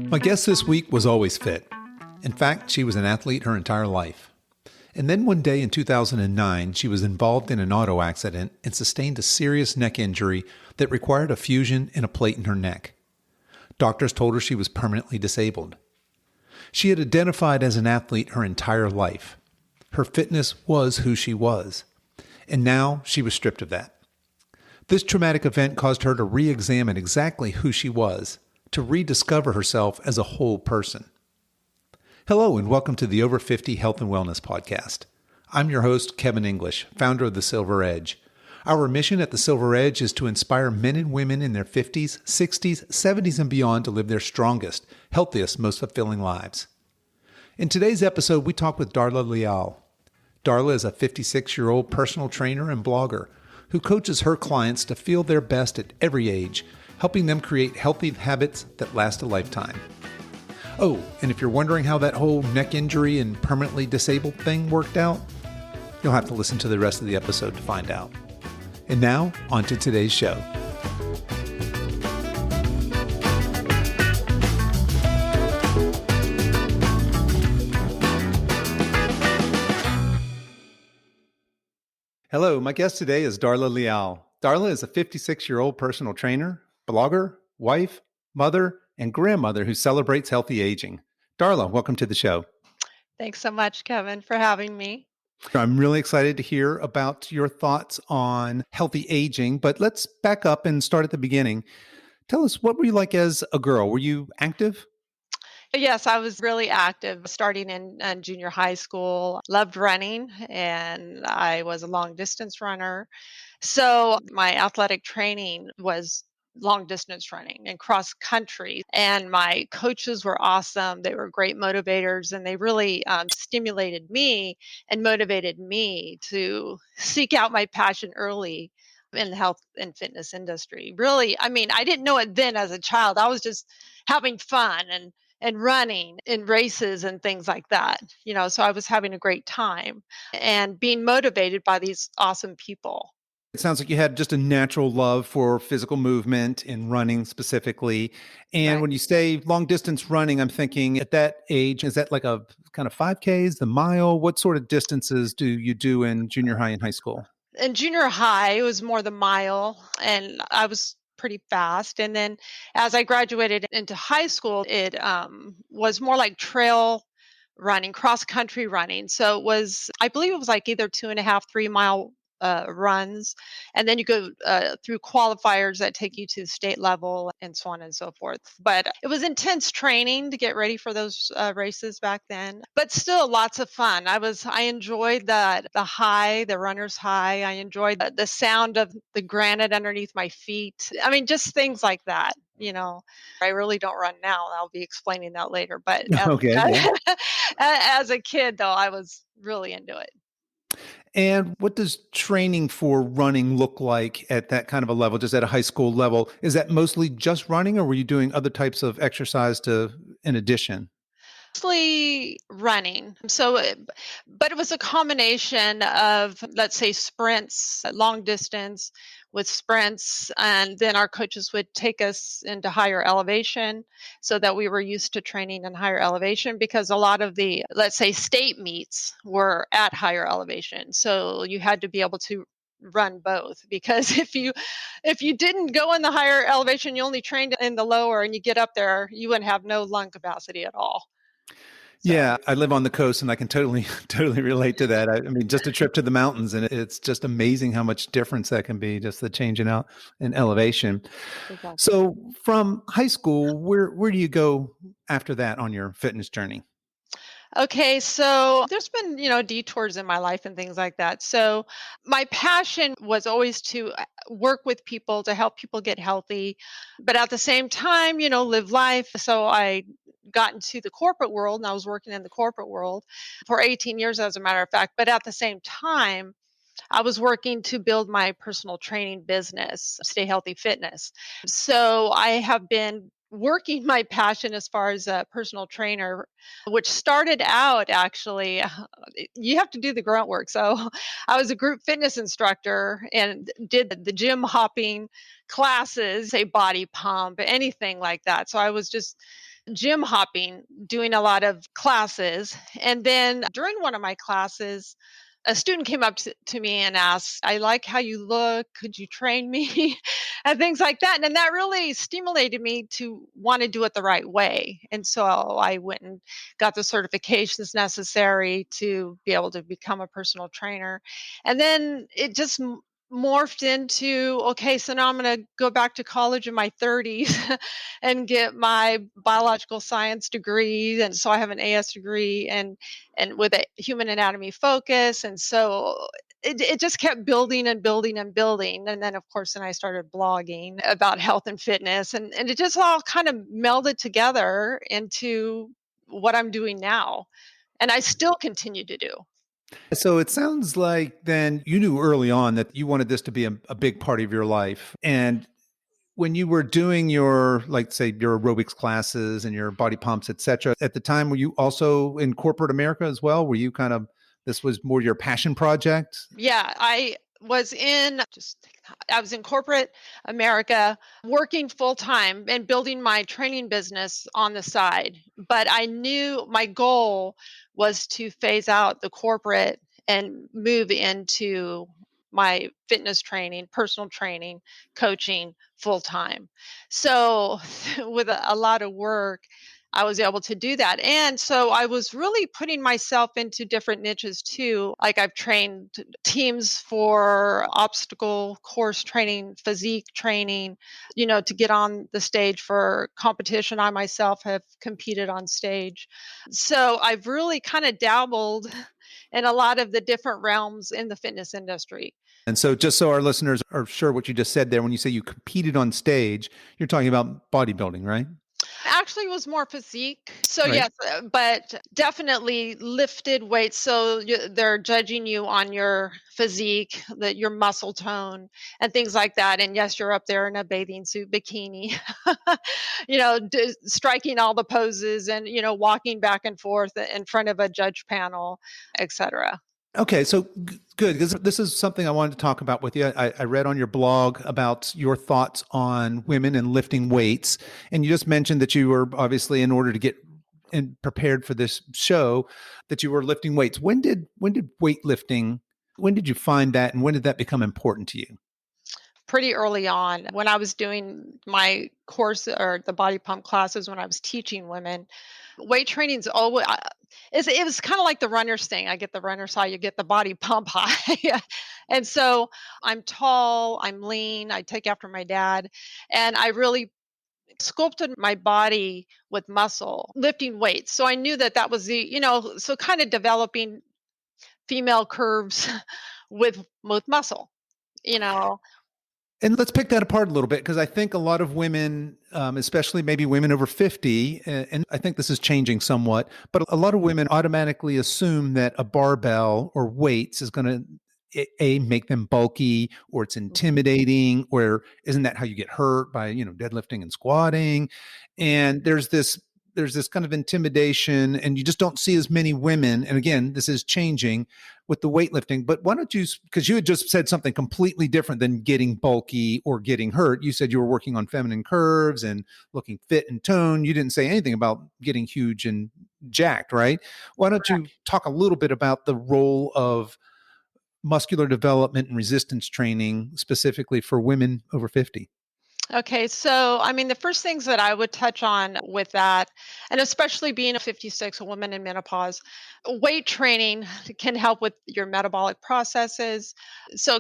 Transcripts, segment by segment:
My guest this week was always fit. In fact, she was an athlete her entire life. And then one day in 2009, she was involved in an auto accident and sustained a serious neck injury that required a fusion in a plate in her neck. Doctors told her she was permanently disabled. She had identified as an athlete her entire life. Her fitness was who she was. And now she was stripped of that. This traumatic event caused her to re-examine exactly who she was, to rediscover herself as a whole person. Hello and welcome to the Over 50 Health and Wellness Podcast. I'm your host, Kevin English, founder of The Silver Edge. Our mission at The Silver Edge is to inspire men and women in their 50s, 60s, 70s, and beyond to live their strongest, healthiest, most fulfilling lives. In today's episode, we talk with Darla Leal. Darla is a 56-year-old personal trainer and blogger who coaches her clients to feel their best at every age, helping them create healthy habits that last a lifetime. Oh, and if you're wondering how that whole neck injury and permanently disabled thing worked out, you'll have to listen to the rest of the episode to find out. And now, on to today's show. Hello, my guest today is Darla Leal. Darla is a 56-year-old personal trainer, blogger, wife, mother, and grandmother who celebrates healthy aging. Darla, welcome to the show. Thanks so much, Kevin, for having me. I'm really excited to hear about your thoughts on healthy aging, but let's back up and start at the beginning. Tell us, what were you like as a girl? Were you active? Yes, I was really active starting in junior high school. Loved running, and I was a long distance runner. So my athletic training was long distance running and cross country. And my coaches were awesome. They were great motivators, and they really stimulated me and motivated me to seek out my passion early in the health and fitness industry. Really, I mean, I didn't know it then as a child. I was just having fun and running in races and things like that. So I was having a great time and being motivated by these awesome people. It sounds like you had just a natural love for physical movement and running specifically. And Right. when you say long distance running, I'm thinking at that age, is that like a kind of 5Ks, the mile? What sort of distances do you do in junior high and high school? In junior high, it was more the mile, and I was pretty fast. And then as I graduated into high school, it was more like trail running, cross country running. So it was, I believe it was like either 2.5, 3 mile runs. And then you go through qualifiers that take you to state level and so on and so forth. But it was intense training to get ready for those races back then, but still lots of fun. I enjoyed the high, the runner's high. I enjoyed the sound of the granite underneath my feet. I mean, just things like that. I really don't run now. I'll be explaining that later. But Okay, yeah. as a kid, though, I was really into it. And what does training for running look like at that kind of a level, just at a high school level? Is that mostly just running, or were you doing other types of exercise in addition? Mostly running. But it was a combination of, let's say, sprints, long distance with sprints. And then our coaches would take us into higher elevation so that we were used to training in higher elevation, because a lot of the, let's say, state meets were at higher elevation. So you had to be able to run both, because if you didn't go in the higher elevation, you only trained in the lower, and you get up there, you wouldn't have no lung capacity at all. So, Yeah, I live on the coast and I can totally, totally relate to that. I mean, just a trip to the mountains, and it's just amazing how much difference that can be, just the change in elevation. exactly. So from high school, where do you go after that on your fitness journey? Okay, so there's been, detours in my life and things like that. So my passion was always to work with people, to help people get healthy, but at the same time, live life. So I got into the corporate world, and I was working in the corporate world for 18 years, as a matter of fact. But at the same time, I was working to build my personal training business, Stay Healthy Fitness. So I have been working my passion as far as a personal trainer, which started out actually, you have to do the grunt work. So I was a group fitness instructor and did the gym hopping classes, say body pump, anything like that. So I was just gym hopping, doing a lot of classes. And then during one of my classes, a student came up to me and asked, "I like how you look. Could you train me?" and things like that. And that really stimulated me to want to do it the right way. And so I went and got the certifications necessary to be able to become a personal trainer. And then it just morphed into, okay, so now I'm going to go back to college in my 30s and get my biological science degree. And so I have an AS degree and with a human anatomy focus. And so it just kept building and building and building. And then, of course, then I started blogging about health and fitness. And it just all kind of melded together into what I'm doing now. And I still continue to do. So it sounds like then you knew early on that you wanted this to be a big part of your life. And when you were doing your, like, say, your aerobics classes and your body pumps, et cetera, at the time, were you also in corporate America as well? Were you kind of, this was more your passion project? Yeah, I was in corporate America working full time and building my training business on the side. But I knew my goal was to phase out the corporate and move into my fitness training, personal training, coaching full time. So with a lot of work, I was able to do that. And so I was really putting myself into different niches too. Like I've trained teams for obstacle course training, physique training, to get on the stage for competition. I myself have competed on stage. So I've really kind of dabbled in a lot of the different realms in the fitness industry. And so, just so our listeners are sure what you just said there, when you say you competed on stage, you're talking about bodybuilding, right? Actually, it was more physique. So Right. yes, but definitely lifted weights. So they're judging you on your physique, your muscle tone, and things like that. And yes, you're up there in a bathing suit, bikini, striking all the poses and walking back and forth in front of a judge panel, etc. Okay, so good, because this is something I wanted to talk about with you. I read on your blog about your thoughts on women and lifting weights, and you just mentioned that you were obviously, in order to get prepared for this show, that you were lifting weights. When did weightlifting? When did you find that, and when did that become important to you? Pretty early on when I was doing my course or the body pump classes when I was teaching women. Weight training's always it was kind of like the runner's thing. I get the runner's high, you get the body pump high. And so I'm tall, I'm lean, I take after my dad, and I really sculpted my body with muscle, lifting weights. So I knew that that was so kind of developing female curves with muscle, you know. And let's pick that apart a little bit, because I think a lot of women, especially maybe women over 50, and I think this is changing somewhat, but a lot of women automatically assume that a barbell or weights is going to make them bulky, or it's intimidating, or isn't that how you get hurt, by deadlifting and squatting? And there's this kind of intimidation, and you just don't see as many women. And again, this is changing with the weightlifting. But why don't you, because you had just said something completely different than getting bulky or getting hurt. You said you were working on feminine curves and looking fit and toned. You didn't say anything about getting huge and jacked, right? Why don't you talk a little bit about the role of muscular development and resistance training specifically for women over 50? Okay, so I mean, the first things that I would touch on with that, and especially being a 56, a woman in menopause, weight training can help with your metabolic processes. So,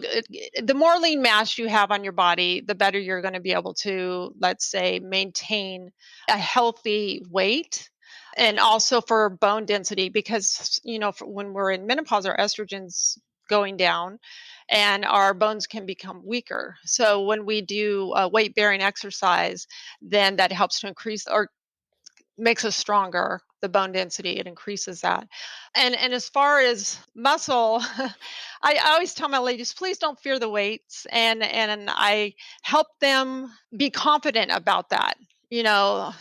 the more lean mass you have on your body, the better you're going to be able to, let's say, maintain a healthy weight. And also for bone density, because, when we're in menopause, our estrogen's going down and our bones can become weaker. So when we do weight bearing exercise, then that helps to increase or makes us stronger. The bone density, it increases that. And as far as muscle, I always tell my ladies, please don't fear the weights, and I help them be confident about that. You know,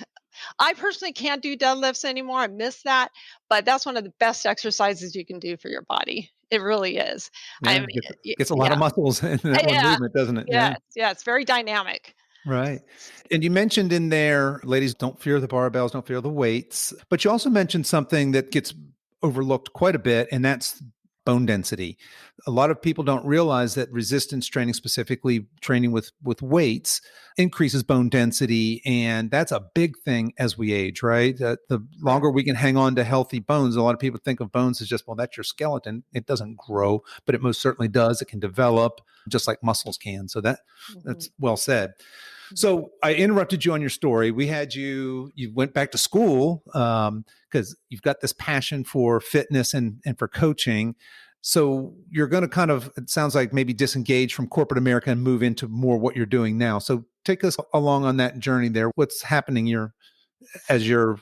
I personally can't do deadlifts anymore. I miss that, but that's one of the best exercises you can do for your body. It really is. I Yeah, mean, gets a lot yeah, of muscles in that one yeah, movement, doesn't it? Yeah. yes, yeah. It's very dynamic. Right. And you mentioned in there, ladies, don't fear the barbells, don't fear the weights. But you also mentioned something that gets overlooked quite a bit, and that's bone density. A lot of people don't realize that resistance training, specifically training with weights, increases bone density, and that's a big thing as we age, right? The longer we can hang on to healthy bones, a lot of people think of bones as just, well, that's your skeleton. It doesn't grow, but it most certainly does. It can develop just like muscles can. So that's Mhm. well said. Mhm. So I interrupted you on your story. We had you went back to school because you've got this passion for fitness and for coaching. So you're going to kind of, it sounds like maybe disengage from corporate America and move into more what you're doing now. So take us along on that journey there. What's happening as you're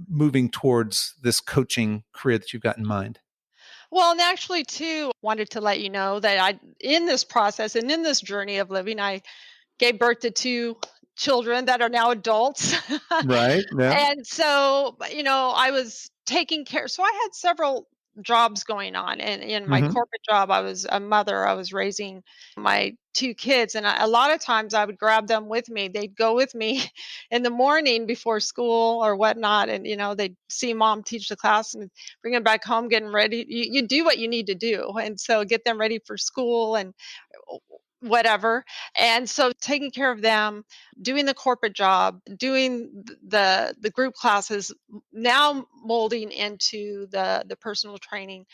moving towards this coaching career that you've got in mind? Well, and actually too, wanted to let you know that I in this process and in this journey of living, I gave birth to 2 children that are now adults. Right. Yeah. And so, I was taking care, so I had several jobs going on, and in my Hmm. corporate job, I was a mother, I was raising my 2 kids, and a lot of times I would grab them with me. They'd go with me in the morning before school or whatnot, and, they'd see mom teach the class and bring them back home, getting ready. You do what you need to do, and so get them ready for school and whatever. And so taking care of them, doing the corporate job, doing the group classes, now molding into the personal training.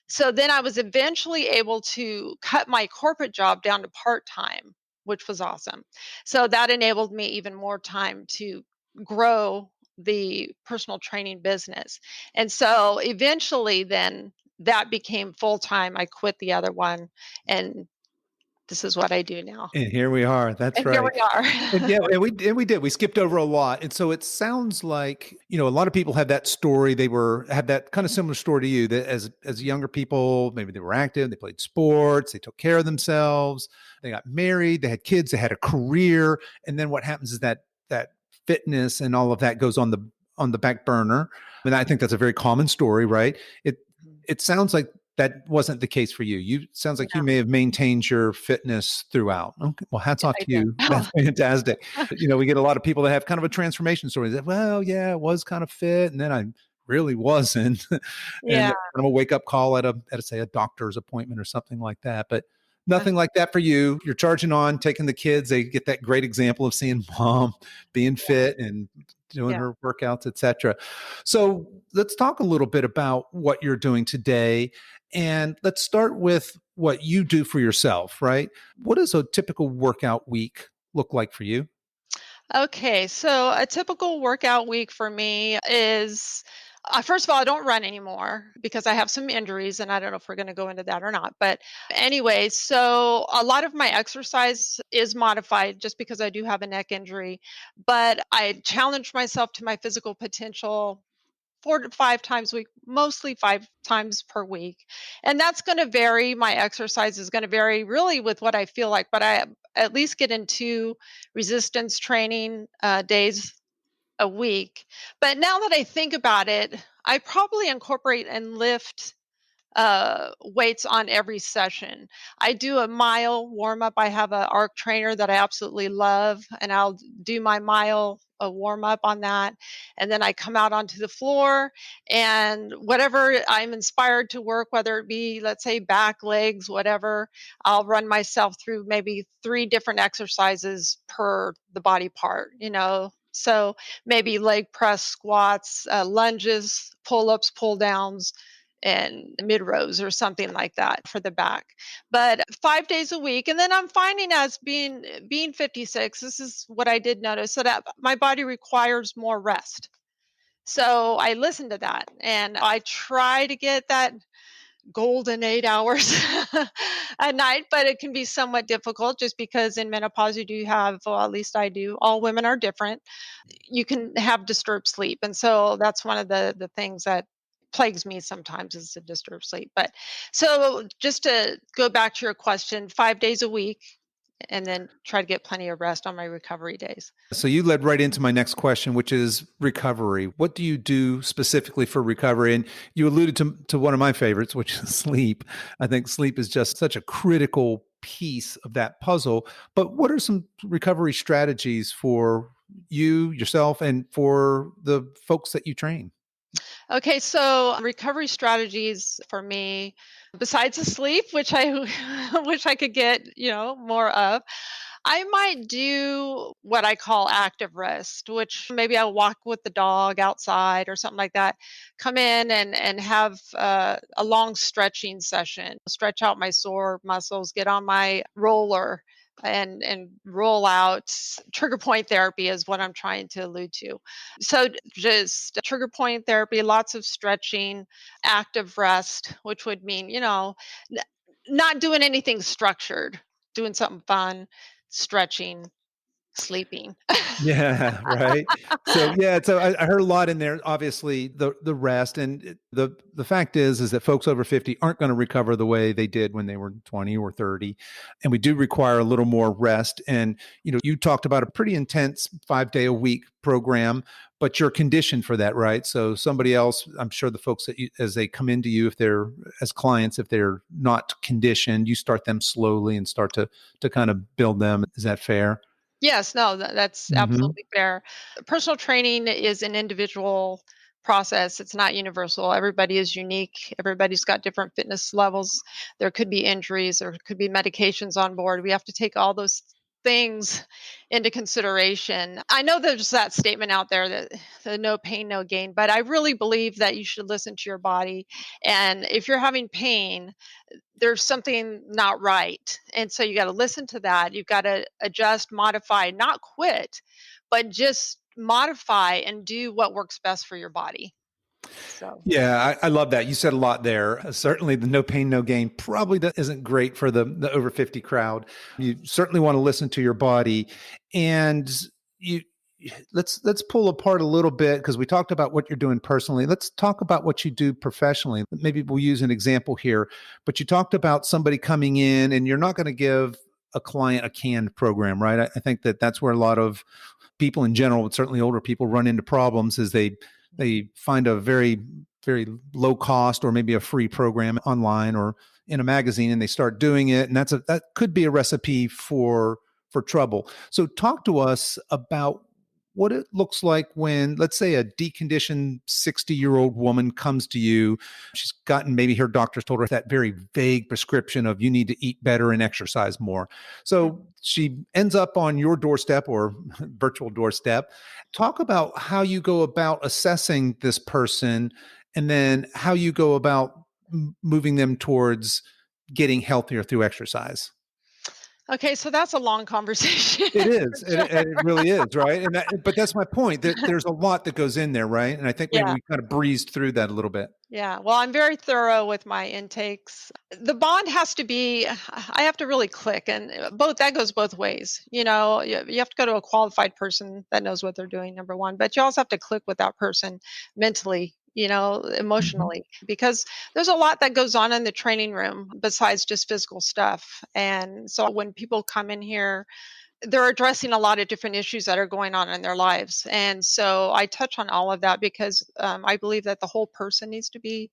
So then I was eventually able to cut my corporate job down to part-time, which was awesome. So that enabled me even more time to grow the personal training business. And so eventually then that became full-time. I quit the other one, and this is what I do now. And here we are. That's And here right. we And are. yeah, and we did. We skipped over a lot. And so it sounds like, a lot of people have that story. Have that kind of similar story to you that as younger people, maybe they were active, they played sports, they took care of themselves, they got married, they had kids, they had a career. And then what happens is that fitness and all of that goes on the back burner. And I think that's a very common story, right? It Mhm. it sounds like that wasn't the case for you. Sounds like you Yeah, may have maintained your fitness throughout. Okay. Well, hats yeah, off I to you. did. That's fantastic. We get a lot of people that have kind of a transformation story that, well, yeah, I was kind of fit and then I really wasn't. And Yeah. kind of a wake up call at say a doctor's appointment or something like that. But Uh, nothing like that for you. You're charging on, taking the kids. They get that great example of seeing mom being fit and doing yeah. her workouts, etc. So let's talk a little bit about what you're doing today. And let's start with what you do for yourself, right? What does a typical workout week look like for you? Okay, so a typical workout week for me is, first of all, I don't run anymore because I have some injuries, and I don't know if we're going to go into that or not. But anyway, so a lot of my exercise is modified just because I do have a neck injury, but I challenge myself to my physical potential 4 to 5 times a week, mostly 5 times per week. And that's going to vary. My exercise is going to vary really with what I feel like, but I at least get in 2 resistance training days a week. But now that I think about it, I probably incorporate and lift weights on every session. I do a mile warm up. I have a arc trainer that I absolutely love, and I'll do my mile warm up on that. And then I come out onto the floor, and whatever I'm inspired to work, whether it be, let's say, back, legs, whatever, I'll run myself through maybe 3 different exercises per the body part. So maybe leg press, squats, lunges, pull ups, pull downs, and mid rows or something like that for the back. But 5 days a week, and then I'm finding, as being 56, this is what I did notice, so that my body requires more rest. So I listen to that, and I try to get that golden 8 hours a night, but it can be somewhat difficult just because in menopause you do have, well, at least I do, all women are different, you can have disturbed sleep. And so that's one of the things that plagues me sometimes, is the disturbed sleep. But so just to go back to your question, 5 days a week, and then try to get plenty of rest on my recovery days. So you led right into my next question, which is recovery. What do you do specifically for recovery? And you alluded to one of my favorites, which is sleep. I think sleep is just such a critical piece of that puzzle. But what are some recovery strategies for you, yourself, and for the folks that you train? Okay, so recovery strategies for me, besides the sleep, which I wish I could get, more of, I might do what I call active rest, which maybe I'll walk with the dog outside or something like that. Come in and have a long stretching session, stretch out my sore muscles, get on my roller and roll out. Trigger point therapy is what I'm trying to allude to. So just trigger point therapy, lots of stretching, active rest, which would mean, n- not doing anything structured, doing something fun, stretching, sleeping. Yeah, right. So yeah, so I heard a lot in there. Obviously, the rest and the fact is that folks over 50 aren't going to recover the way they did when they were 20 or 30, and we do require a little more rest. And you talked about a pretty intense 5 day a week program, but you're conditioned for that, right? So somebody else, I'm sure the folks that as they come into you, if they're as clients, if they're not conditioned, you start them slowly and start to kind of build them. Is that fair? Yes, no, that's Hmm. absolutely fair. Personal training is an individual process. It's not universal. Everybody is unique. Everybody's got different fitness levels. There could be injuries, there could be medications on board. We have to take all those things into consideration. I know there's that statement out there that the no pain, no gain, but I really believe that you should listen to your body. And if you're having pain, there's something not right. And so you got to listen to that. You've got to adjust, modify, not quit, but just modify and do what works best for your body. So, Yeah, I love that. You said a lot there. Certainly, the no pain, no gain probably isn't great for the over 50 crowd. You certainly want to listen to your body, and you let's pull apart a little bit because we talked about what you're doing personally. Let's talk about what you do professionally. Maybe we'll use an example here, but you talked about somebody coming in, and you're not going to give a client a canned program, right? I think that's where a lot of people in general, but certainly older people, run into problems is they find a very low cost or maybe a free program online or in a magazine and they start doing it, and that could be a recipe for trouble. So talk to us about what it looks like when, let's say, a deconditioned 60-year-old woman comes to you. She's gotten, maybe her doctor's told her that very vague prescription of you need to eat better and exercise more. So she ends up on your doorstep or virtual doorstep. Talk about how you go about assessing this person and then how you go about moving them towards getting healthier through exercise. okay, so that's a long conversation It for is. sure. It really is, right? But that's my point. There's a lot that goes in there, right? And I think maybe Yeah. we kind of breezed through that a little bit. Yeah, well, I'm very thorough with my intakes. The bond has to be, I have to really click, and both that goes both ways. You have to go to a qualified person that knows what they're doing, number one, but you also have to click with that person mentally, Mhm. emotionally, because there's a lot that goes on in the training room besides just physical stuff. And so when people come in here, they're addressing a lot of different issues that are going on in their lives. And so I touch on all of that because I believe that the whole person needs to be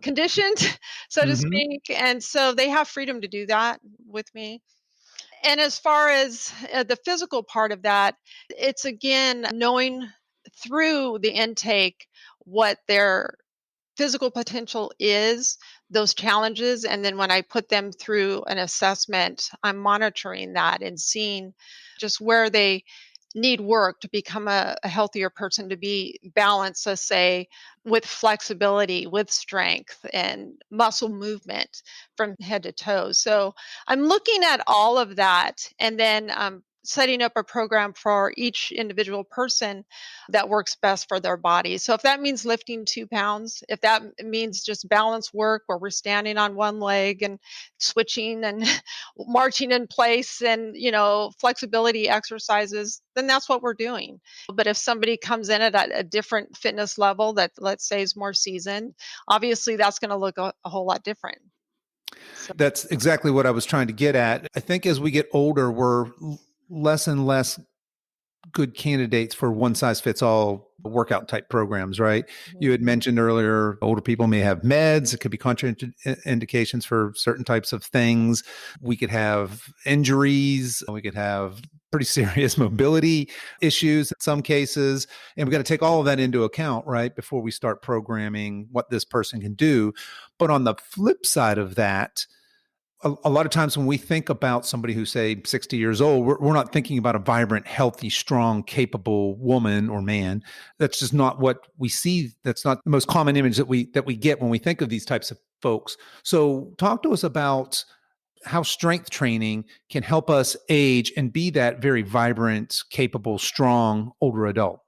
conditioned, so to Mhm. speak. And so they have freedom to do that with me. And as far as the physical part of that, it's again knowing through the intake what their physical potential is, those challenges. And then when I put them through an assessment, I'm monitoring that and seeing just where they need work to become a healthier person, to be balanced, let's say, with flexibility, with strength and muscle movement from head to toe. So I'm looking at all of that and then setting up a program for each individual person that works best for their body. So if that means lifting 2 pounds, if that means just balance work where we're standing on one leg and switching and marching in place and, flexibility exercises, then that's what we're doing. But if somebody comes in at a different fitness level that, let's say, is more seasoned, obviously that's going to look a whole lot different. So, That's exactly what I was trying to get at. I think as we get older, we're less and less good candidates for one size fits all workout type programs, right? Mhm. You had mentioned earlier, older people may have meds. It could be contraindications for certain types of things. We could have injuries. We could have pretty serious mobility issues in some cases. And we got to take all of that into account, right, before we start programming what this person can do. But on the flip side of that, a lot of times when we think about somebody who's, say, 60 years old, we're not thinking about a vibrant, healthy, strong, capable woman or man. That's just not what we see. That's not the most common image that we get when we think of these types of folks. So talk to us about how strength training can help us age and be that very vibrant, capable, strong older adult.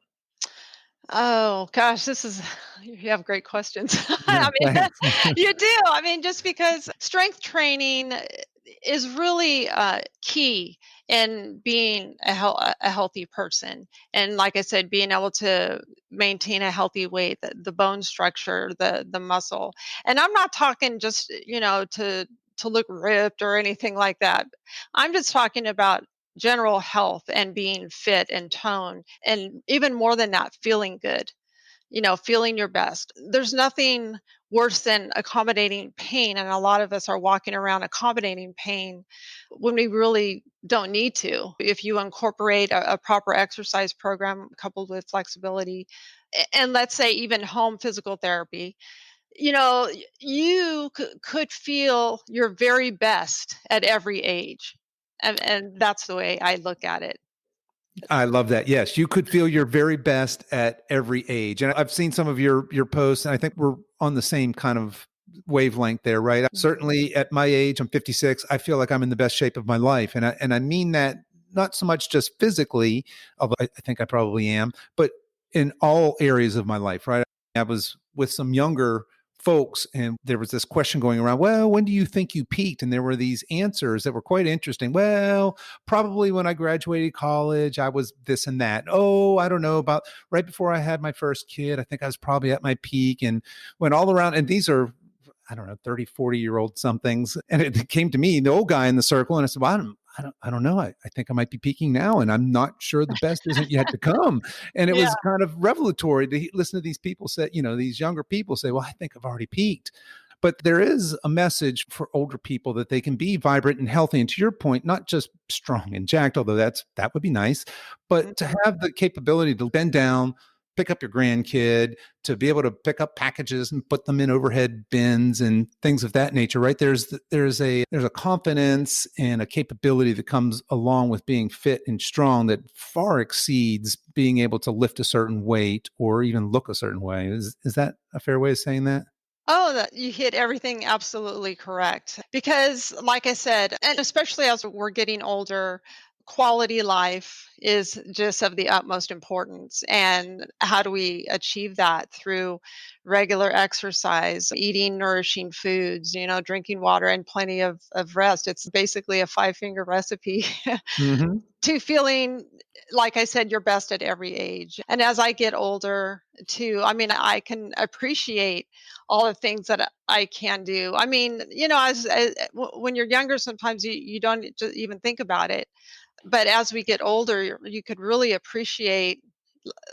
Oh gosh, this is you have great questions. Yeah, I mean, thanks. you do. I mean, just because strength training is really key in being a healthy person, and like I said, being able to maintain a healthy weight, the bone structure, the muscle. And I'm not talking just to look ripped or anything like that. I'm just talking about general health and being fit and toned, and even more than that, feeling good, feeling your best. There's nothing worse than accommodating pain, and a lot of us are walking around accommodating pain when we really don't need to. If you incorporate a proper exercise program coupled with flexibility, and let's say even home physical therapy, you could feel your very best at every age. And that's the way I look at it. I love that. Yes, you could feel your very best at every age. And I've seen some of your posts, and I think we're on the same kind of wavelength there, right? Mhm. Certainly at my age, I'm 56, I feel like I'm in the best shape of my life. And I mean that not so much just physically, although I think I probably am, but in all areas of my life, right? I was with some younger folks, and there was this question going around, well, when do you think you peaked? And there were these answers that were quite interesting. Well, probably when I graduated college, I was this and that. Oh, I don't know, about right before I had my first kid, I think I was probably at my peak, and went all around. And these are, I don't know, 30, 40-year-old somethings. And it came to me, the old guy in the circle, and I said, well, I don't know. I think I might be peaking now, and I'm not sure the best isn't yet to come. And it Yeah. was kind of revelatory to listen to these people say, these younger people say, well, I think I've already peaked. But there is a message for older people that they can be vibrant and healthy. And to your point, not just strong and jacked, although that would be nice, but to Mhm. have the capability to bend down, pick up your grandkid, to be able to pick up packages and put them in overhead bins and things of that nature, right? There's a confidence and a capability that comes along with being fit and strong that far exceeds being able to lift a certain weight or even look a certain way. Is that a fair way of saying that? Oh, that you hit everything absolutely correct. Because, like I said, and especially as we're getting older, quality life is just of the utmost importance. And how do we achieve that? Through regular exercise, eating nourishing foods, drinking water, and plenty of rest. It's basically a five-finger recipe Hmm. to feeling, like I said, your best at every age. And as I get older too, I mean, I can appreciate all the things that I can do. I mean, when you're younger, sometimes you don't even think about it. But as we get older, you could really appreciate,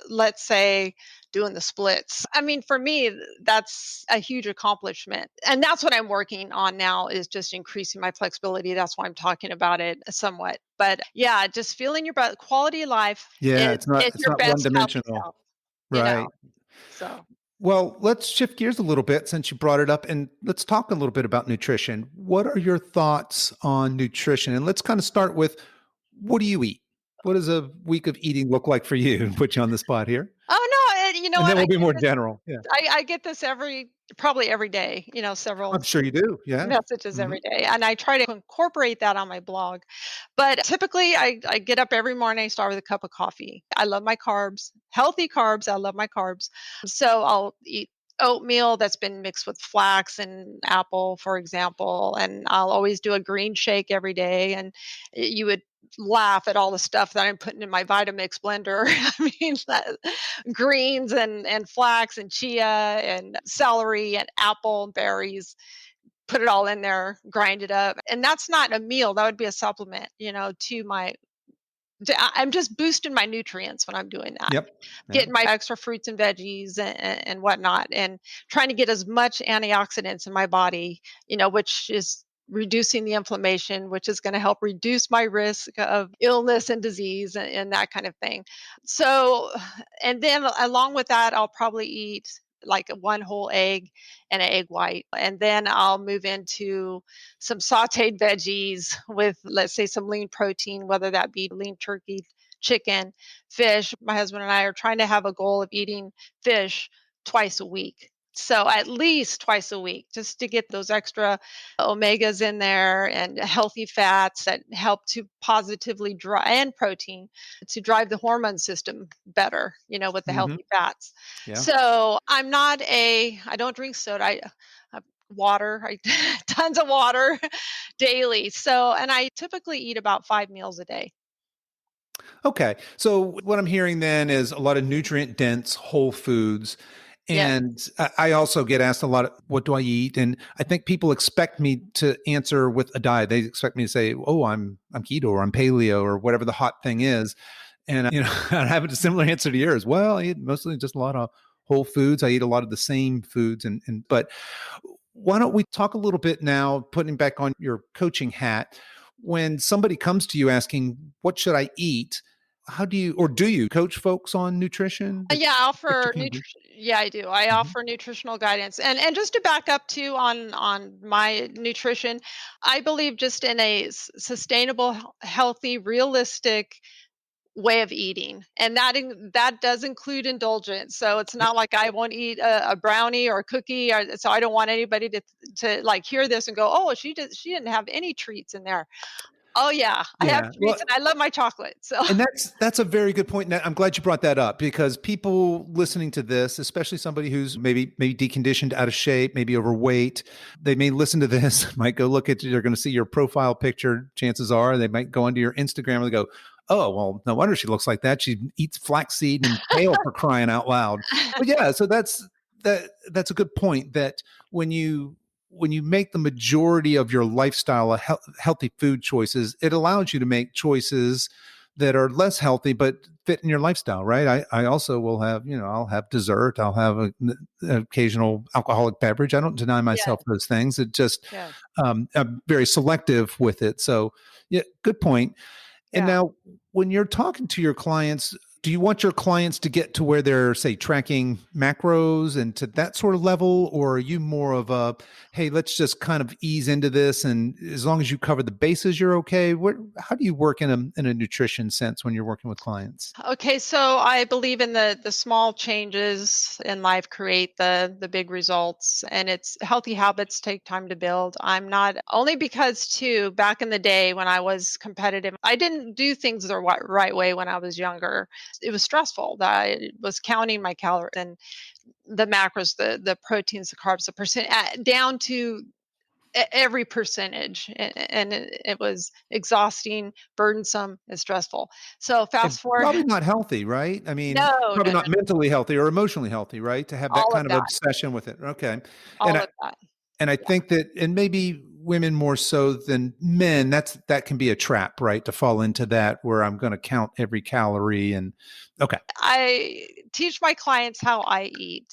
let's say, doing the splits. I mean, for me, that's a huge accomplishment. And that's what I'm working on now, is just increasing my flexibility. That's why I'm talking about it somewhat. But yeah, just feeling your best quality of life Yeah, is it's not is it's your not one best healthy dimensional, self, you know. right? So Well, let's shift gears a little bit since you brought it up, and let's talk a little bit about nutrition. What are your thoughts on nutrition? And let's kind of start with, what do you eat? What does a week of eating look like for you? Put you on the spot here. oh no, and you know And then what? we'll be more general. Yeah. I get this probably every day, several I'm sure you do. Yeah. messages Hmm. every day. And I try to incorporate that on my blog. But typically, I get up every morning, I start with a cup of coffee. I love my carbs, healthy carbs. I love my carbs. So I'll eat oatmeal that's been mixed with flax and apple, for example. And I'll always do a green shake every day. And you would laugh at all the stuff that I'm putting in my Vitamix blender. I mean, greens and flax and chia and celery and apple and berries, put it all in there, grind it up. And that's not a meal, that would be a supplement, to my I'm just boosting my nutrients when I'm doing that. Yep. Yeah. Getting my extra fruits and veggies and whatnot, and trying to get as much antioxidants in my body, which is reducing the inflammation, which is going to help reduce my risk of illness and disease and that kind of thing. So, and then along with that, I'll probably eat like one whole egg and an egg white. And then I'll move into some sauteed veggies with, let's say, some lean protein, whether that be lean turkey, chicken, fish. My husband and I are trying to have a goal of eating fish twice a week. So at least twice a week, just to get those extra omegas in there and healthy fats that help to positively drive, and protein to drive the hormone system better, with the Hmm. healthy fats. Yeah. So I don't drink soda. Water, tons of water daily. So, and I typically eat about 5 meals a day. Okay. So what I'm hearing then is a lot of nutrient dense whole foods. Yes. And I also get asked a lot, what do I eat? And I think people expect me to answer with a diet. They expect me to say, oh, I'm keto or I'm paleo or whatever the hot thing is. And, I have a similar answer to yours. Well, I eat mostly just a lot of whole foods. I eat a lot of the same foods. But why don't we talk a little bit now, putting back on your coaching hat, when somebody comes to you asking, what should I eat? How do you, or do you coach folks on nutrition? Yeah, I What you offer can do? yeah, I do. I Mhm. offer nutritional guidance. And just to back up too on my nutrition, I believe just in a sustainable, healthy, realistic way of eating. And that does include indulgence. So it's Yep. not like I won't eat a brownie or a cookie, so I don't want anybody to like hear this and go, "Oh, she didn't have any treats in there." Oh yeah, I have Yeah. treats and I love my chocolate. So And that's a very good point. And I'm glad you brought that up because people listening to this, especially somebody who's maybe deconditioned, out of shape, maybe overweight, they may listen to this, might go look at you, they're going to see your profile picture. Chances are they might go onto your Instagram and they go, "Oh, well, no wonder she looks like that. She eats flaxseed and kale for crying out loud." But yeah, so that's a good point that when you make the majority of your lifestyle healthy food choices, it allows you to make choices that are less healthy but fit in your lifestyle, right? I also will have, I'll have dessert, I'll have an occasional alcoholic beverage. I don't deny yes, myself those things. It just yes, I'm very selective with it. So yeah, good point. And yeah. now, when you're talking to your clients, do you want your clients to get to where they're, say, tracking macros and to that sort of level? Or are you more of a, hey, let's just kind of ease into this, and as long as you cover the bases, you're okay? How do you work in a nutrition sense when you're working with clients? Okay, so I believe in the small changes in life create the big results, and it's healthy habits take time to build. I'm not only because too back in the day when I was competitive, I didn't do things the right way when I was younger. It was stressful that I was counting my calories and the macros, the proteins, the carbs, the percent down to every percentage, and it was exhausting, burdensome, and stressful. So And fast forward. probably not healthy, right? I mean, No, probably no, not no, mentally healthy or emotionally healthy, right? To have that all of kind of that, obsession with it. Okay. And all I, of that. And I Yeah. think that, and maybe women more so than men, that can be a trap, right? To fall into that where I'm going to count every calorie and okay. I teach my clients how I eat.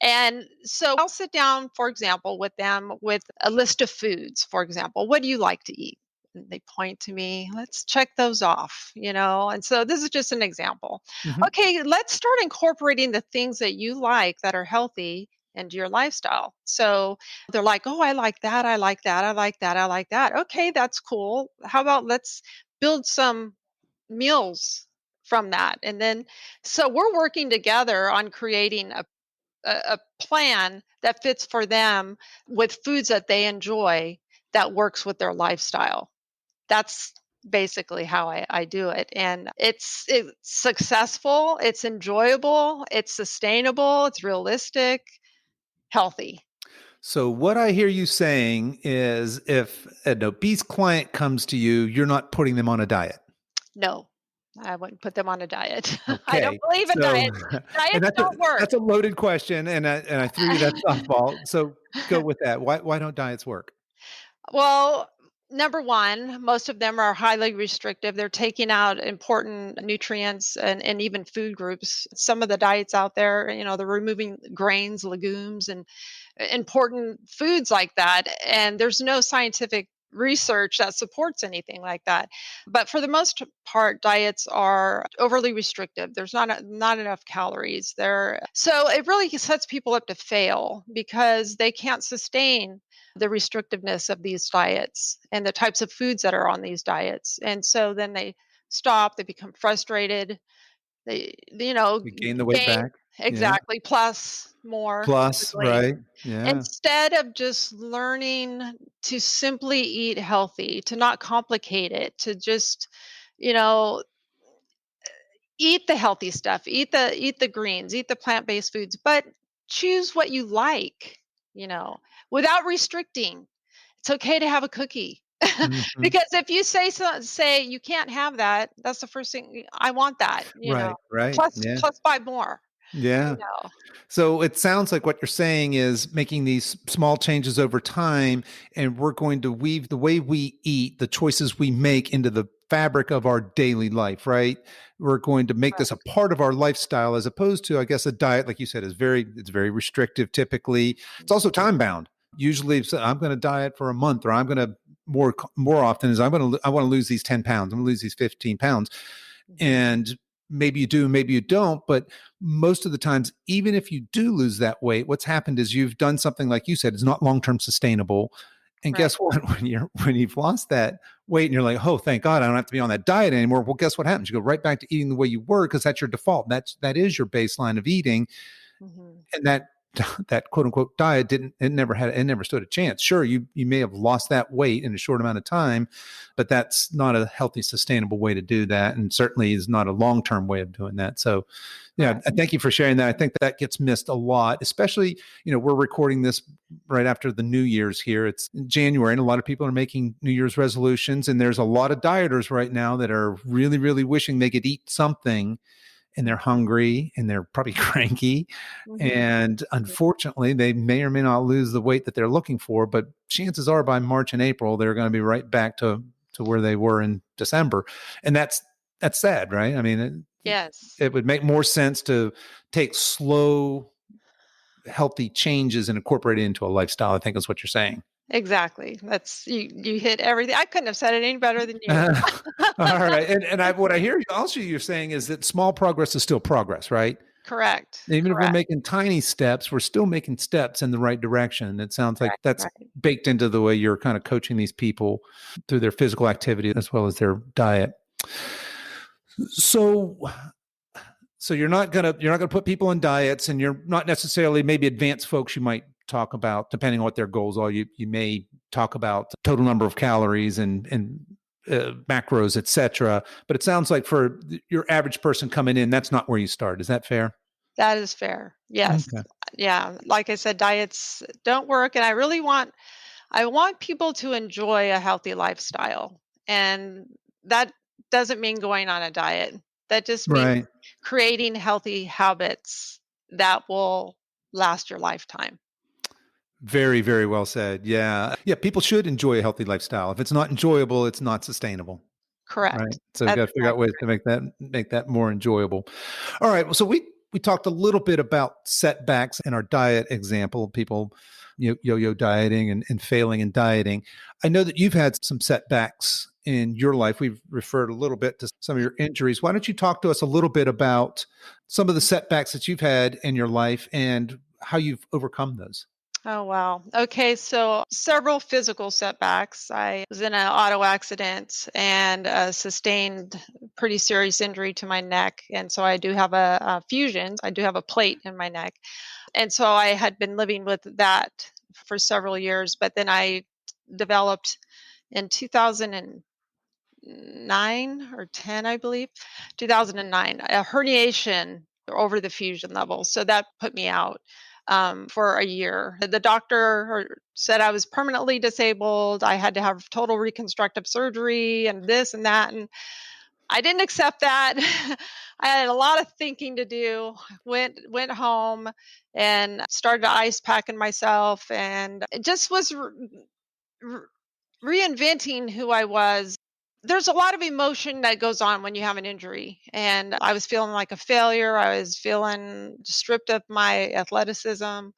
And so I'll sit down, for example, with them with a list of foods. For example, what do you like to eat? And they point to me, let's check those off. And so this is just an example. Mhm. Okay, let's start incorporating the things that you like that are healthy into your lifestyle. So they're like, oh, I like that. I like that. I like that. I like that. Okay, that's cool. How about let's build some meals from that. And then, so we're working together on creating a plan that fits for them with foods that they enjoy that works with their lifestyle. That's basically how I do it. And it's successful, it's enjoyable, it's sustainable, it's realistic, healthy. So what I hear you saying is if an obese client comes to you, you're not putting them on a diet. No, I wouldn't put them on a diet. I don't Okay. believe in So diets. and Diets that's a don't work. that's a loaded question and I threw you that softball. So go with that. Why don't diets work? Well, Number one, most of them are highly restrictive. They're taking out important nutrients and even food groups. Some of the diets out there, they're removing grains, legumes, and important foods like that. And there's no scientific research that supports anything like that. But for the most part, diets are overly restrictive. There's not enough calories there. So it really sets people up to fail because they can't sustain the restrictiveness of these diets and the types of foods that are on these diets. And so then they stop, they become frustrated, they, You gain the weight gain back. Yeah. exactly plus more Plus, typically. right. Yeah. Instead of just learning to simply eat healthy, to not complicate it, to just, you know, eat the healthy stuff, eat the greens, eat the plant-based foods, but choose what you like, you know, without restricting. It's okay to have a cookie. Mhm. Because if you say you can't have that, that's the first thing I want that, Right, right. Yeah. plus buy more, you Yeah. know. So it sounds like what you're saying is making these small changes over time, and we're going to weave the way we eat, the choices we make into the fabric of our daily life, right? We're going to make this a part of our lifestyle as opposed to, I guess, a diet, like you said, it's very restrictive typically. It's also time bound. Usually I'm going to diet for a month, or I'm going to more often is I want to lose these 10 pounds. I'm going to lose these 15 pounds. Mhm. And maybe you do, maybe you don't, but most of the times, even if you do lose that weight, what's happened is you've done something like you said, it's not long-term sustainable. And Right. guess what? When you've lost that weight and you're like, oh, thank God, I don't have to be on that diet anymore. Well, guess what happens? You go right back to eating the way you were because that's your default. That is your baseline of eating. Mhm. And that quote unquote diet it never stood a chance. Sure, you may have lost that weight in a short amount of time, but that's not a healthy, sustainable way to do that, and certainly is not a long term way of doing that. So, yeah, Correct. I thank you for sharing that. I think that gets missed a lot, especially we're recording this right after the New Year's here. It's January, and a lot of people are making New Year's resolutions, and there's a lot of dieters right now that are really, really wishing they could eat something and they're hungry and they're probably cranky. Mhm. And unfortunately, they may or may not lose the weight that they're looking for, but chances are by March and April, they're going to be right back to where they were in December. And that's sad, right? I mean, Yes. it would make more sense to take slow, healthy changes and incorporate it into a lifestyle, I think is what you're saying. Exactly. That's you hit everything. I couldn't have said it any better than you. All right. And what I hear also you're saying is that small progress is still progress, right? Correct. Even if we're Correct. making tiny steps, we're still making steps in the right direction. It sounds like Right. that's Right. baked into the way you're kind of coaching these people through their physical activity as well as their diet. So you're not gonna put people on diets, and you're not necessarily maybe advanced folks you might talk about depending on what their goals are. You may talk about total number of calories and macros, etc. But it sounds like for your average person coming in, that's not where you start. Is that fair? That is fair. Yes. Okay. Yeah. Like I said, diets don't work. And I want people to enjoy a healthy lifestyle. And that doesn't mean going on a diet. That just means Right. creating healthy habits that will last your lifetime. Very, very well said. Yeah. Yeah. People should enjoy a healthy lifestyle. If it's not enjoyable, it's not sustainable. Right. Correct. So we That's got to figure out exactly ways to make that more enjoyable. All right. Well, so we talked a little bit about setbacks in our diet example, people yo-yo dieting and failing in dieting. I know that you've had some setbacks in your life. We've referred a little bit to some of your injuries. Why don't you talk to us a little bit about some of the setbacks that you've had in your life and how you've overcome those? Oh, wow. Okay, so several physical setbacks. I was in an auto accident and sustained pretty serious injury to my neck. And so I do have a fusion. I do have a plate in my neck. And so I had been living with that for several years, but then I developed in 2009 or 10, I believe, 2009, a herniation over the fusion level. So that put me out for a year. The doctor said I was permanently disabled. I had to have total reconstructive surgery and this and that. And I didn't accept that. I had a lot of thinking to do. Went home and started ice packing myself, and it just was reinventing who I was. There's a lot of emotion that goes on when you have an injury. And I was feeling like a failure. I was feeling stripped of my athleticism.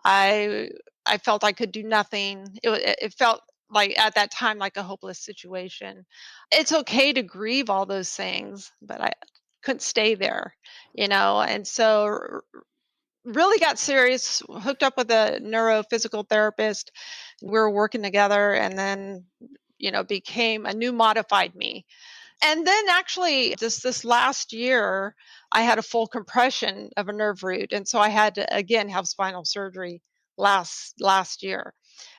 I I felt I could do nothing. It felt like at that time like a hopeless situation. It's okay to grieve all those things, but I couldn't stay there, And so really got serious, hooked up with a neurophysical therapist. We were working together and then, became a new modified me. And then actually just this last year, I had a full compression of a nerve root. And so I had to again have spinal surgery last year.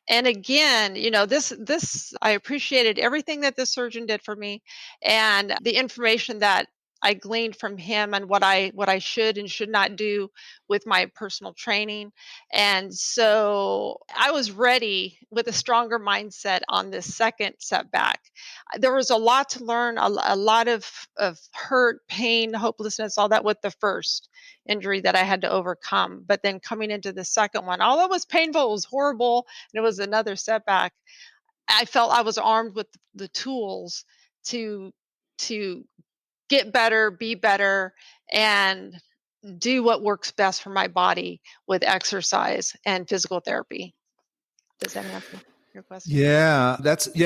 And again, this I appreciated everything that this surgeon did for me and the information that I gleaned from him and what I should and should not do with my personal training. And so I was ready with a stronger mindset on this second setback. There was a lot to learn, a lot of hurt, pain, hopelessness, all that with the first injury that I had to overcome. But then coming into the second one, although it was painful, it was horrible, and it was another setback. I felt I was armed with the tools to to get better, be better, and do what works best for my body with exercise and physical therapy. Does that answer your question?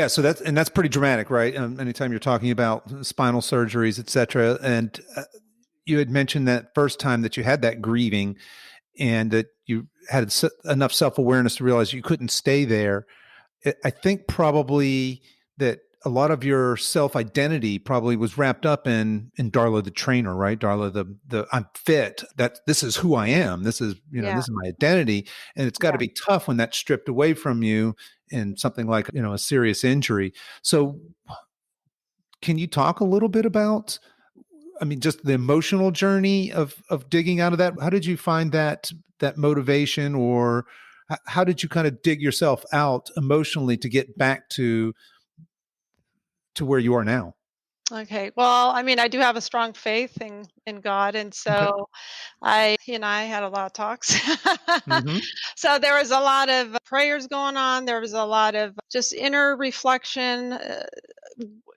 So that's pretty dramatic, right? Anytime you're talking about spinal surgeries, et cetera. And you had mentioned that first time that you had that grieving and that you had enough self-awareness to realize you couldn't stay there. I think probably that a lot of your self-identity probably was wrapped up in Darla the trainer, right? Darla the I'm fit. That this is who I am. This is, Yeah, this is my identity. And it's got to yeah. be tough when that's stripped away from you in something like, a serious injury. So can you talk a little bit about, I mean, just the emotional journey of digging out of that? How did you find that motivation, or how did you kind of dig yourself out emotionally to get back to where you are now? Okay. Well, I mean, I do have a strong faith in God, and Okay. so I had a lot of talks. Hmm. So there was a lot of prayers going on. There was a lot of just inner reflection,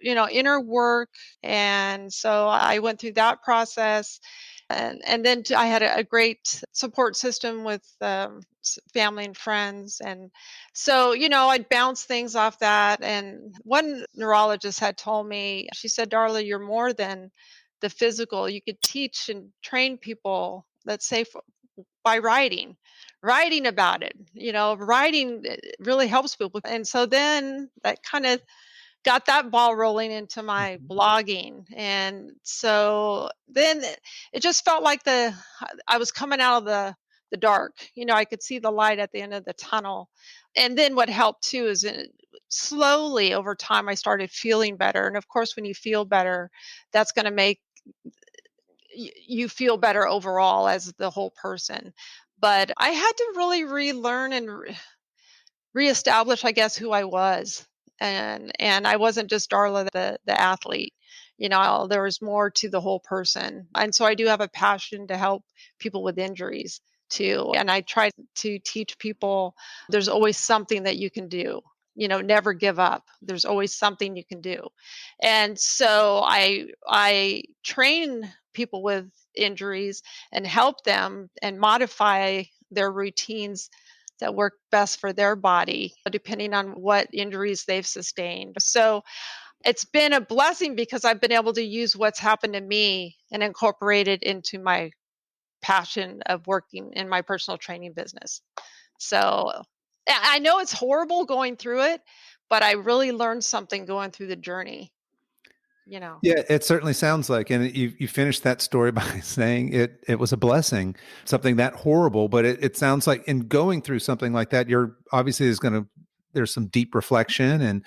inner work, and so I went through that process. And then I had a great support system with family and friends, and so I'd bounce things off that. And one neurologist had told me, she said, "Darla, you're more than the physical. You could teach and train people, let's say, by writing about it. Writing really helps people." And so then that kind of got that ball rolling into my Hmm. blogging. And so then it just felt like I was coming out of the dark. I could see the light at the end of the tunnel. And then what helped too is slowly over time I started feeling better. And of course, when you feel better, that's going to make you feel better overall as the whole person. But I had to really relearn and reestablish, I guess, who I was. And I wasn't just Darla the athlete. There was more to the whole person. And so I do have a passion to help people with injuries too. And I try to teach people there's always something that you can do. Never give up. There's always something you can do. And so I train people with injuries and help them and modify their routines that work best for their body, depending on what injuries they've sustained. So it's been a blessing because I've been able to use what's happened to me and incorporate it into my passion of working in my personal training business. So I know it's horrible going through it, but I really learned something going through the journey, you know. Yeah, it certainly sounds like, and you finished that story by saying it was a blessing, something that horrible, but it sounds like in going through something like that, you're obviously there's some deep reflection, and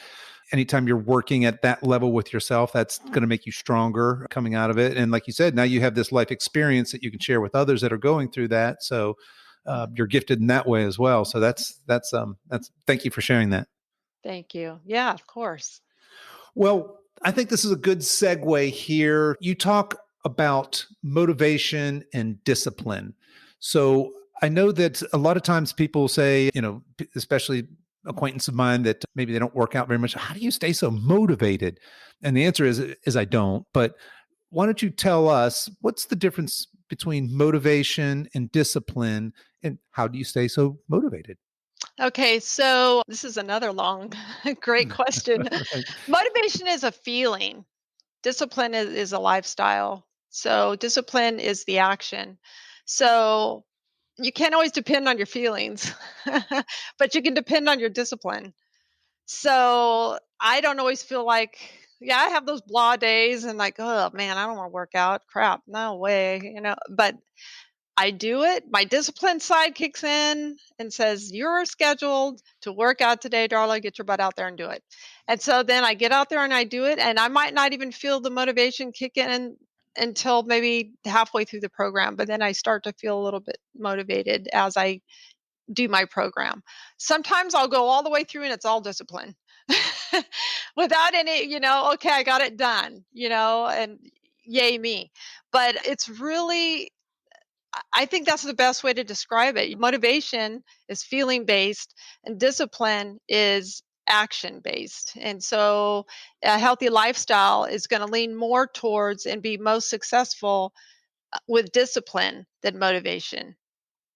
anytime you're working at that level with yourself, that's going to make you stronger coming out of it. And like you said, now you have this life experience that you can share with others that are going through that. So you're gifted in that way as well. So that's thank you for sharing that. Thank you. Yeah, of course. Well, I think this is a good segue here. You talk about motivation and discipline. So I know that a lot of times people say, especially acquaintance of mine that maybe they don't work out very much. How do you stay so motivated? And the answer is I don't. But why don't you tell us what's the difference between motivation and discipline, and how do you stay so motivated? Okay, so this is another long, great question. Right. Motivation is a feeling. Discipline is a lifestyle. So discipline is the action. So you can't always depend on your feelings, but you can depend on your discipline. So I don't always feel like, yeah, I have those blah days and like, oh man, I don't want to work out. Crap, no way, But I do it. My discipline side kicks in and says, "You're scheduled to work out today, Darla. Get your butt out there and do it." And so then I get out there and I do it, and I might not even feel the motivation kick in until maybe halfway through the program, but then I start to feel a little bit motivated as I do my program. Sometimes I'll go all the way through and it's all discipline. Without any, okay, I got it done, and yay me. But it's really I think that's the best way to describe it. Motivation is feeling based, and discipline is action based. And so, a healthy lifestyle is going to lean more towards and be most successful with discipline than motivation.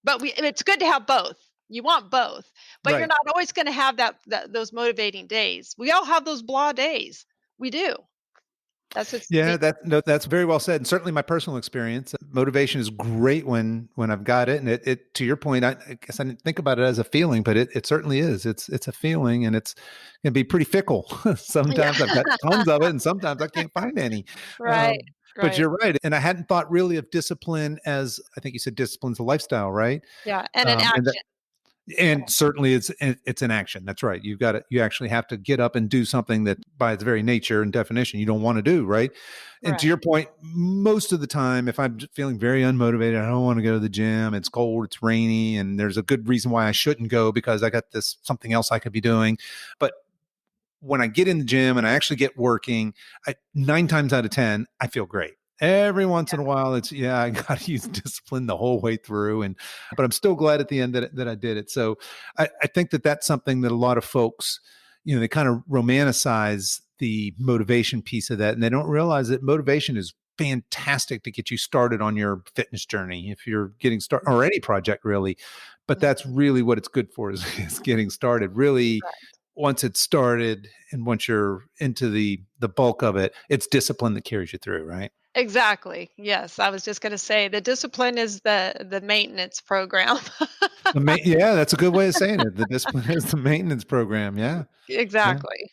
But it's good to have both. You want both, but you're Right. not always going to have those motivating days. We all have those blah days. We do. That's just Yeah, me. that's very well said, and certainly my personal experience. Motivation is great when I've got it, and it to your point. I guess I didn't think about it as a feeling, but it certainly is. It's a feeling, and it can be pretty fickle. Yeah. Sometimes I've got tons of it, and sometimes I can't find any. Right. Um, but Right. you're right, and I hadn't thought really of discipline as I think you said discipline's a lifestyle, right? Yeah. And an And action. and certainly it's an action. That's right. You actually have to get up and do something that by its very nature and definition you don't want to do, right? And to Correct. your point, most of the time if I'm feeling very unmotivated, I don't want to go to the gym, it's cold, it's rainy, and there's a good reason why I shouldn't go because I got this something else I could be doing. But when I get in the gym and I actually get working, 9 times out of 10, I feel great. Every once in a while, I got to use discipline the whole way through, but I'm still glad at the end that I did it. So I think that that's something that a lot of folks, they kind of romanticize the motivation piece of that, and they don't realize that motivation is fantastic to get you started on your fitness journey if you're getting started or any project really. But Mhm. that's really what it's good for is getting started. Really, once it's started and once you're into the bulk of it, it's discipline that carries you through, right? Exactly. Yes, I was just gonna say the discipline is the maintenance program. Yeah, that's a good way of saying it. The discipline is the maintenance program. Yeah. Yeah. Exactly.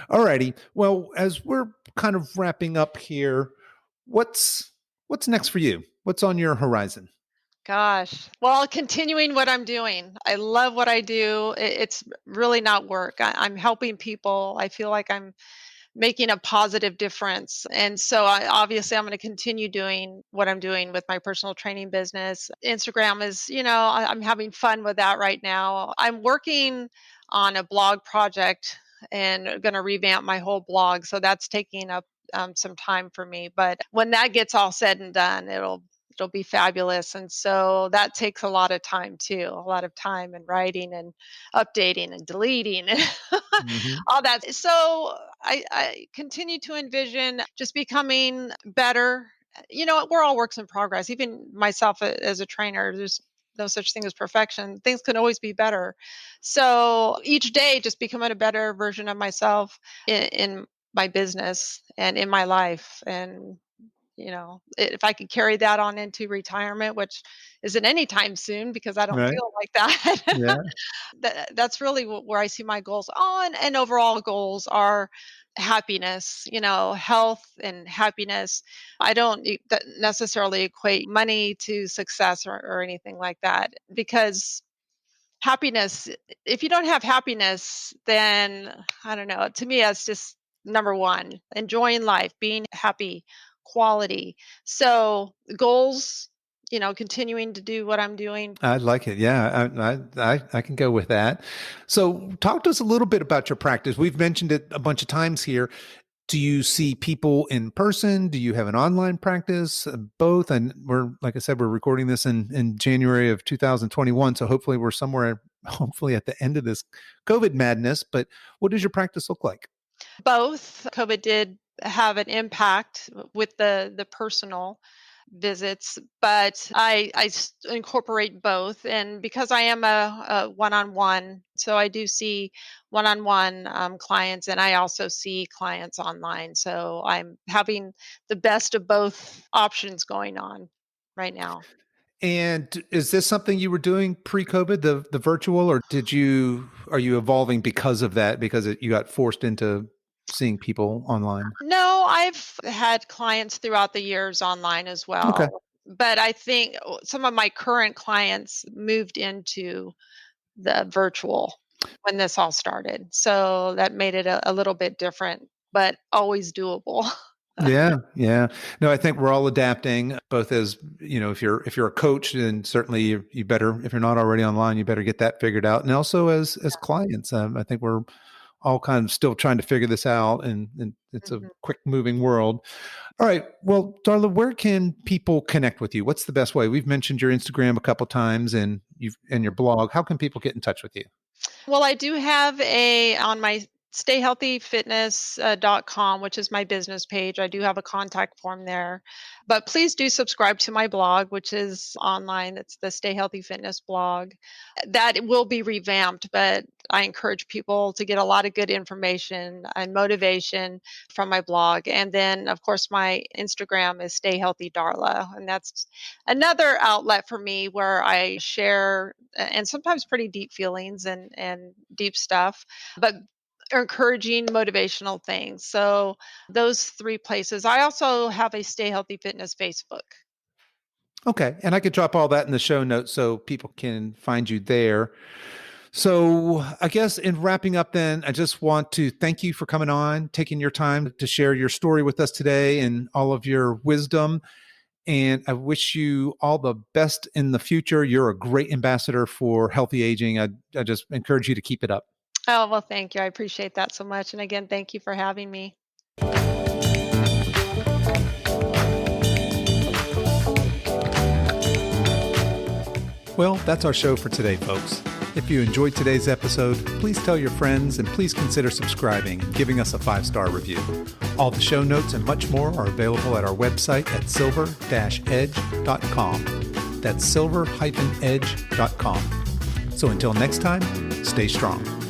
All righty. Well, as we're kind of wrapping up here, what's what's next for you? What's on your horizon? Gosh. Well, continuing what I'm doing. I love what I do. It's really not work. I'm helping people. I feel like I'm making a positive difference. And so I'm going to continue doing what I'm doing with my personal training business. Instagram is, I'm having fun with that right now. I'm working on a blog project and going to revamp my whole blog. So that's taking up some time for me. But when that gets all said and done, it'll be fabulous. And so that takes a lot of time too, a lot of time and writing and updating and deleting and Hmm. all that. So I continue to envision just becoming better. We're all works in progress. Even myself as a trainer, there's no such thing as perfection. Things can always be better. So each day, just becoming a better version of myself in my business and in my life. And if I could carry that on into retirement, which isn't anytime soon because I don't Right. feel like that. Yeah. That's really where I see my goals on, and overall goals are happiness, health and happiness. I don't necessarily equate money to success or anything like that because happiness, if you don't have happiness, then I don't know. To me, that's just number one, enjoying life, being happy, quality. So goals, continuing to do what I'm doing. I like it. Yeah, I can go with that. So, talk to us a little bit about your practice. We've mentioned it a bunch of times here. Do you see people in person? Do you have an online practice? Both. And like I said, we're recording this in January of 2021. So hopefully we're somewhere hopefully at the end of this COVID madness. But what does your practice look like? Both. COVID did have an impact with the personal visits, but I incorporate both. And because I am a one-on-one, so I do see one-on-one clients, and I also see clients online. So I'm having the best of both options going on right now. And is this something you were doing pre-COVID, the virtual, or are you evolving because of that, because you got forced into seeing people online? No, I've had clients throughout the years online as Okay. well. But I think some of my current clients moved into the virtual when this all started. So that made it a little bit different, but always doable. Yeah, yeah. No, I think we're all adapting, both as, if you're a coach, then certainly you better, if you're not already online, you better get that figured out. And also as clients, I think we're all kind of still trying to figure this out, and it's a Mhm. quick moving world. All right. Well, Darla, where can people connect with you? What's the best way? We've mentioned your Instagram a couple times and your blog. How can people get in touch with you? Well, I do have a on my stayhealthyfitness.com, which is my business page. I do have a contact form there. But please do subscribe to my blog, which is online. It's the Stay Healthy Fitness blog. That will be revamped, but I encourage people to get a lot of good information and motivation from my blog. And then, of course, my Instagram is Stay Healthy Darla. And that's another outlet for me where I share and sometimes pretty deep feelings and deep stuff, but encouraging motivational things. So those three places. I also have a Stay Healthy Fitness Facebook. Okay. And I could drop all that in the show notes so people can find you there. So I guess in wrapping up then, I just want to thank you for coming on, taking your time to share your story with us today and all of your wisdom. And I wish you all the best in the future. You're a great ambassador for healthy aging. I just encourage you to keep it up. Oh, well, thank you. I appreciate that so much. And again, thank you for having me. Well, that's our show for today, folks. If you enjoyed today's episode, please tell your friends and please consider subscribing and giving us a 5-star review. All the show notes and much more are available at our website at silver-edge.com. That's silver-edge.com. So until next time, stay strong.